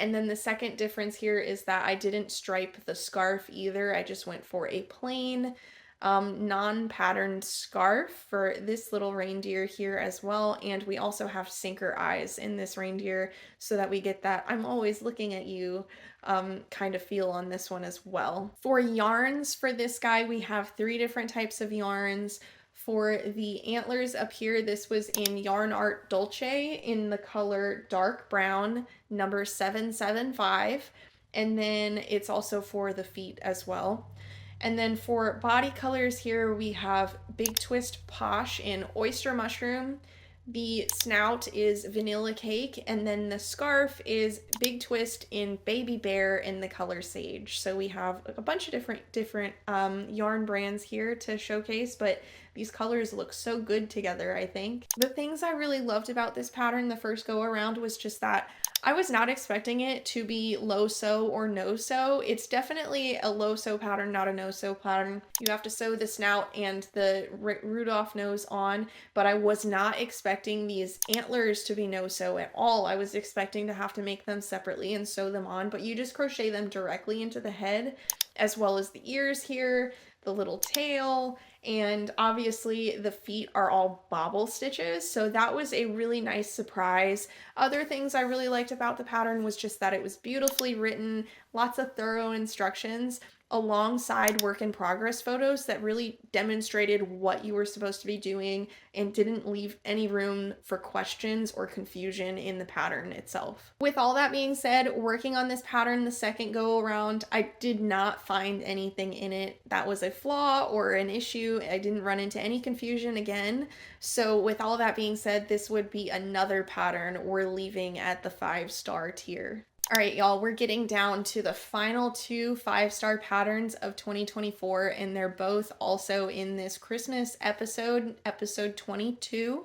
And then the second difference here is that I didn't stripe the scarf either. I just went for a plain non-patterned scarf for this little reindeer here as well. And we also have sinker eyes in this reindeer so that we get that I'm always looking at you kind of feel on this one as well. For yarns for this guy, we have 3 different types of yarns. For the antlers up here, this was in Yarn Art Dolce in the color dark brown, number 775. And then it's also for the feet as well. And then for body colors here, we have Big Twist Posh in Oyster Mushroom. The snout is Vanilla Cake, and then the scarf is Big Twist in Baby Bear in the color Sage. So we have a bunch of different yarn brands here to showcase, but these colors look so good together, I think. The things I really loved about this pattern the first go around was just that I was not expecting it to be low sew or no sew. It's definitely a low sew pattern, not a no sew pattern. You have to sew the snout and the Rudolph nose on, but I was not expecting these antlers to be no sew at all. I was expecting to have to make them separately and sew them on, but you just crochet them directly into the head, as well as the ears here, the little tail, and obviously the feet are all bobble stitches, so that was a really nice surprise. Other things I really liked about the pattern was just that it was beautifully written, lots of thorough instructions, alongside work in progress photos that really demonstrated what you were supposed to be doing and didn't leave any room for questions or confusion in the pattern itself. With all that being said, working on this pattern the second go around, I did not find anything in it that was a flaw or an issue. I didn't run into any confusion again. So with all that being said, this would be another pattern we're leaving at the 5-star tier. All right, y'all, we're getting down to the final 2 5-star patterns of 2024, and they're both also in this Christmas episode, episode 22.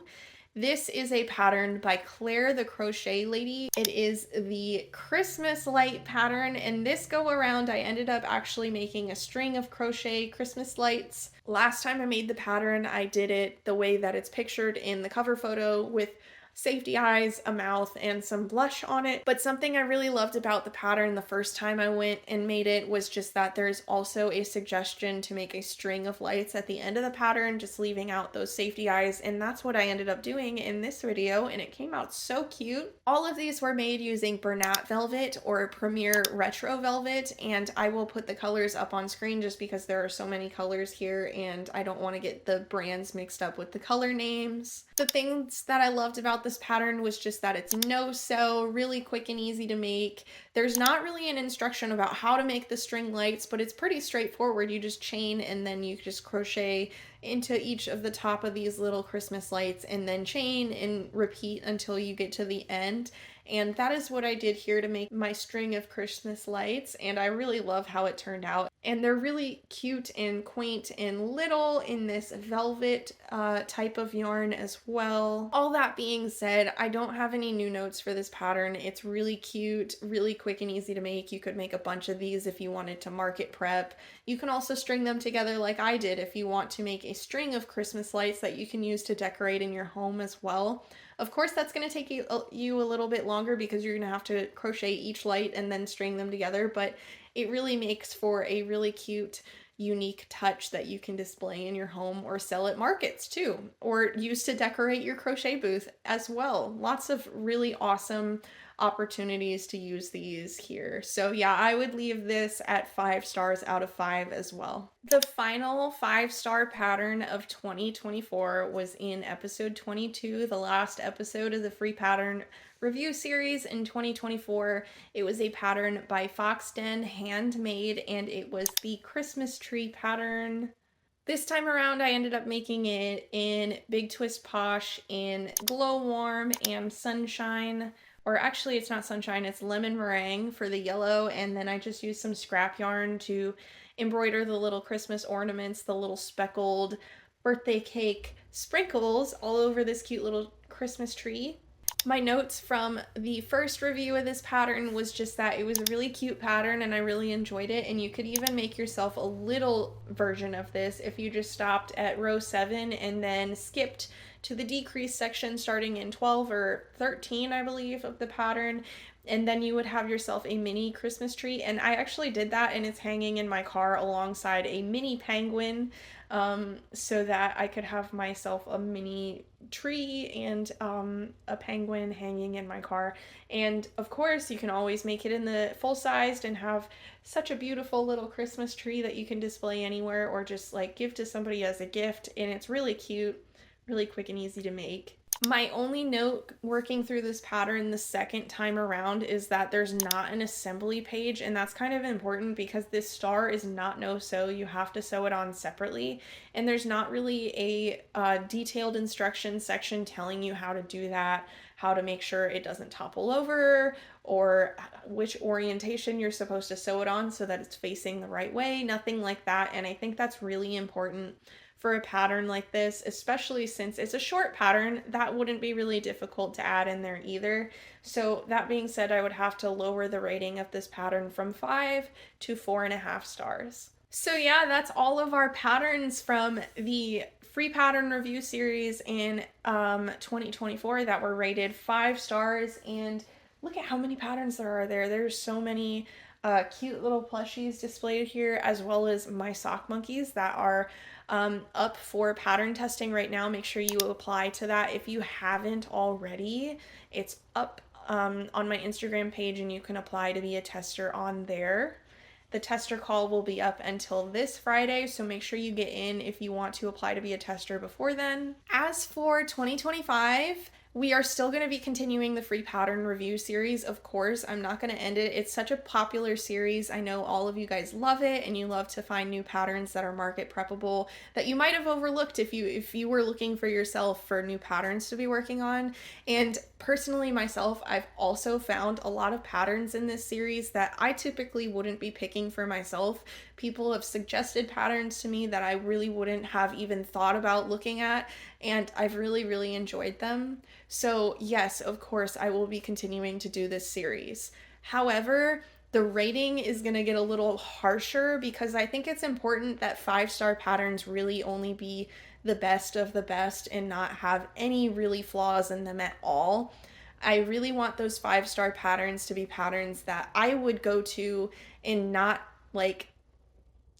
This is a pattern by Claire the Crochet Lady. It is the Christmas light pattern, and this go around I ended up actually making a string of crochet Christmas lights. Last time I made the pattern, I did it the way that it's pictured in the cover photo with safety eyes, a mouth, and some blush on it. But something I really loved about the pattern the first time I went and made it was just that there's also a suggestion to make a string of lights at the end of the pattern, just leaving out those safety eyes, and that's what I ended up doing in this video, and it came out so cute. All of these were made using Bernat Velvet or Premier Retro Velvet, and I will put the colors up on screen just because there are so many colors here and I don't want to get the brands mixed up with the color names. The things that I loved about this pattern was just that it's no sew, really quick and easy to make. There's not really an instruction about how to make the string lights, but it's pretty straightforward. You just chain and then you just crochet into each of the top of these little Christmas lights and then chain and repeat until you get to the end. And that is what I did here to make my string of Christmas lights, and I really love how it turned out. And they're really cute and quaint and little in this velvet type of yarn as well. All that being said, I don't have any new notes for this pattern. It's really cute, really quick and easy to make. You could make a bunch of these if you wanted to market prep. You can also string them together like I did if you want to make a string of Christmas lights that you can use to decorate in your home as well. Of course, that's going to take you a little bit longer because you're going to have to crochet each light and then string them together, but it really makes for a really cute, unique touch that you can display in your home or sell at markets too, or use to decorate your crochet booth as well. Lots of really awesome opportunities to use these here. So yeah, I would leave this at 5 stars out of 5 as well. The final 5-star pattern of 2024 was in episode 22, the last episode of the free pattern review series in 2024. It was a pattern by Foxden, handmade, and it was the Christmas tree pattern. This time around, I ended up making it in Big Twist Posh, in Glow Warm, and Sunshine. Or actually, it's not Sunshine, it's Lemon Meringue for the yellow, and then I just used some scrap yarn to embroider the little Christmas ornaments, the little speckled birthday cake sprinkles all over this cute little Christmas tree. My notes from the first review of this pattern was just that it was a really cute pattern and I really enjoyed it, and you could even make yourself a little version of this if you just stopped at row 7 and then skipped to the decrease section starting in 12 or 13, I believe, of the pattern, and then you would have yourself a mini Christmas tree. And I actually did that, and it's hanging in my car alongside a mini penguin, so that I could have myself a mini tree and a penguin hanging in my car. And of course, you can always make it in the full-sized and have such a beautiful little Christmas tree that you can display anywhere or just like give to somebody as a gift, and it's really cute, really quick and easy to make. My only note working through this pattern the second time around is that there's not an assembly page, and that's kind of important because this star is not no sew. You have to sew it on separately, and there's not really a detailed instruction section telling you how to do that, how to make sure it doesn't topple over, or which orientation you're supposed to sew it on so that it's facing the right way, nothing like that. And I think that's really important for a pattern like this, especially since it's a short pattern. That wouldn't be really difficult to add in there either. So that being said, I would have to lower the rating of this pattern from 5 to 4.5 stars. So yeah, that's all of our patterns from the free pattern review series in 2024 that were rated 5 stars. And look at how many patterns there are there. There's so many cute little plushies displayed here, as well as my sock monkeys that are up for pattern testing right now. Make sure you apply to that if you haven't already. It's up on my Instagram page, and you can apply to be a tester on there. The tester call will be up until this Friday, so make sure you get in if you want to apply to be a tester before then. As for 2025, we are still going to be continuing the free pattern review series, of course. I'm not going to end it. It's such a popular series. I know all of you guys love it, and you love to find new patterns that are market preppable that you might have overlooked if you were looking for yourself for new patterns to be working on. And personally, myself, I've also found a lot of patterns in this series that I typically wouldn't be picking for myself. People have suggested patterns to me that I really wouldn't have even thought about looking at, and I've really enjoyed them. So yes, of course, I will be continuing to do this series. However, the rating is going to get a little harsher because I think it's important that 5-star patterns really only be the best of the best and not have any really flaws in them at all. I really want those 5-star patterns to be patterns that I would go to and not like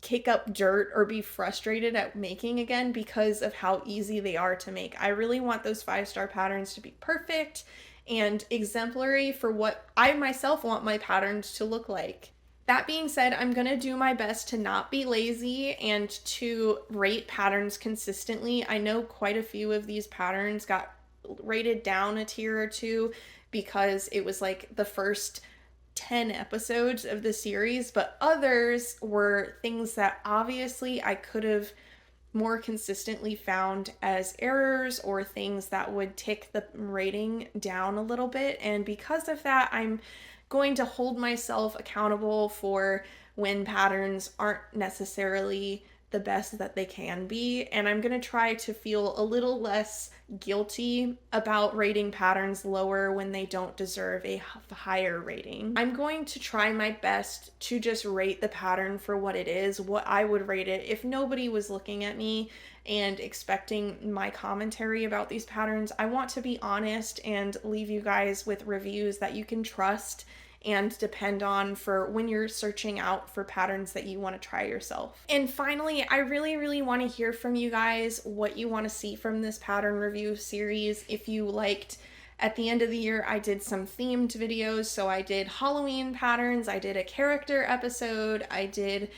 kick up dirt or be frustrated at making again because of how easy they are to make. I really want those 5-star patterns to be perfect and exemplary for what I myself want my patterns to look like. That being said, I'm going to do my best to not be lazy and to rate patterns consistently. I know quite a few of these patterns got rated down a tier or two because it was like the first 10 episodes of the series, but others were things that obviously I could have more consistently found as errors or things that would tick the rating down a little bit. And because of that, I'm going to hold myself accountable for when patterns aren't necessarily the best that they can be, and I'm going to try to feel a little less guilty about rating patterns lower when they don't deserve a higher rating. I'm going to try my best to just rate the pattern for what it is, what I would rate it if nobody was looking at me and expecting my commentary about these patterns. I want to be honest and leave you guys with reviews that you can trust and depend on for when you're searching out for patterns that you want to try yourself. And finally, I really want to hear from you guys what you want to see from this pattern review series. If you liked, at the end of the year, I did some themed videos. So I did Halloween patterns, I did a character episode, I did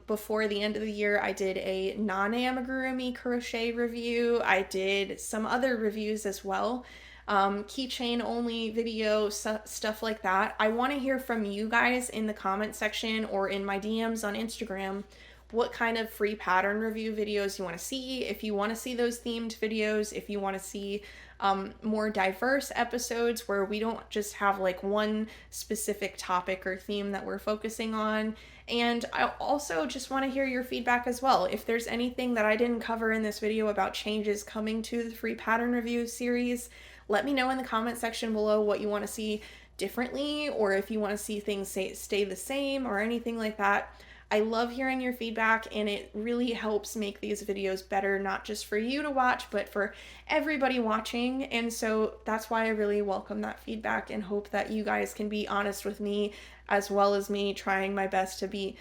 before the end of the year, I did a non-amigurumi crochet review, I did some other reviews as well. Keychain only video, stuff like that. I want to hear from you guys in the comment section or in my DMs on Instagram what kind of free pattern review videos you want to see. If you want to see those themed videos, if you want to see more diverse episodes where we don't just have like one specific topic or theme that we're focusing on. And I also just want to hear your feedback as well. If there's anything that I didn't cover in this video about changes coming to the free pattern review series, let me know in the comment section below what you want to see differently, or if you want to see things stay the same or anything like that. I love hearing your feedback, and it really helps make these videos better, not just for you to watch, but for everybody watching. And so that's why I really welcome that feedback and hope that you guys can be honest with me, as well as me trying my best to be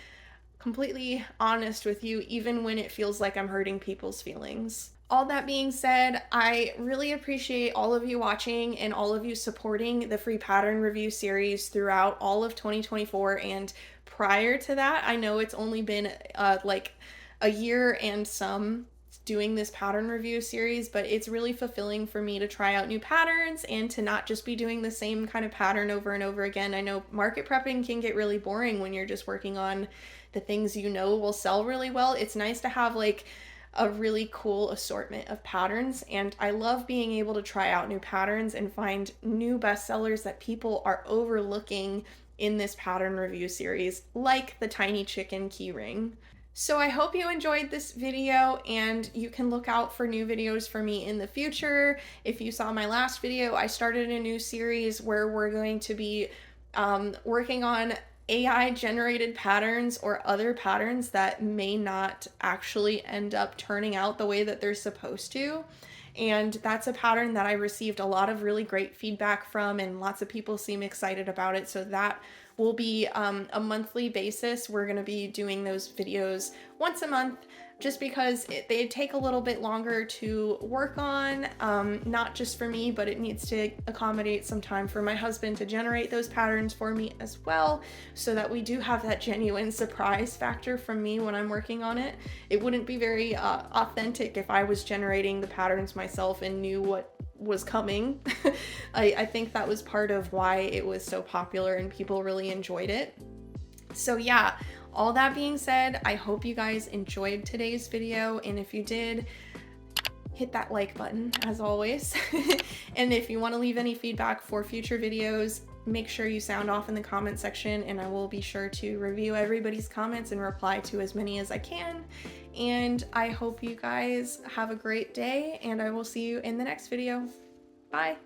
completely honest with you, even when it feels like I'm hurting people's feelings. All that being said, I really appreciate all of you watching and all of you supporting the free pattern review series throughout all of 2024 and prior to that. I know it's only been like a year and some doing this pattern review series, but it's really fulfilling for me to try out new patterns and to not just be doing the same kind of pattern over and over again. I know market prepping can get really boring when you're just working on the things you know will sell really well. It's nice to have like a really cool assortment of patterns, and I love being able to try out new patterns and find new bestsellers that people are overlooking in this pattern review series, like the tiny chicken keyring. So I hope you enjoyed this video, and you can look out for new videos for me in the future. If you saw my last video, I started a new series where we're going to be working on AI generated patterns or other patterns that may not actually end up turning out the way that they're supposed to. And that's a pattern that I received a lot of really great feedback from, and lots of people seem excited about it. So that will be a monthly basis. We're going to be doing those videos once a month, just because they take a little bit longer to work on, not just for me, but it needs to accommodate some time for my husband to generate those patterns for me as well, so that we do have that genuine surprise factor from me when I'm working on it. It wouldn't be very authentic if I was generating the patterns myself and knew what was coming. I think that was part of why it was so popular and people really enjoyed it. So yeah, all that being said, I hope you guys enjoyed today's video, and if you did, hit that like button as always. And if you want to leave any feedback for future videos, make sure you sound off in the comment section, and I will be sure to review everybody's comments and reply to as many as I can. And I hope you guys have a great day, and I will see you in the next video. Bye.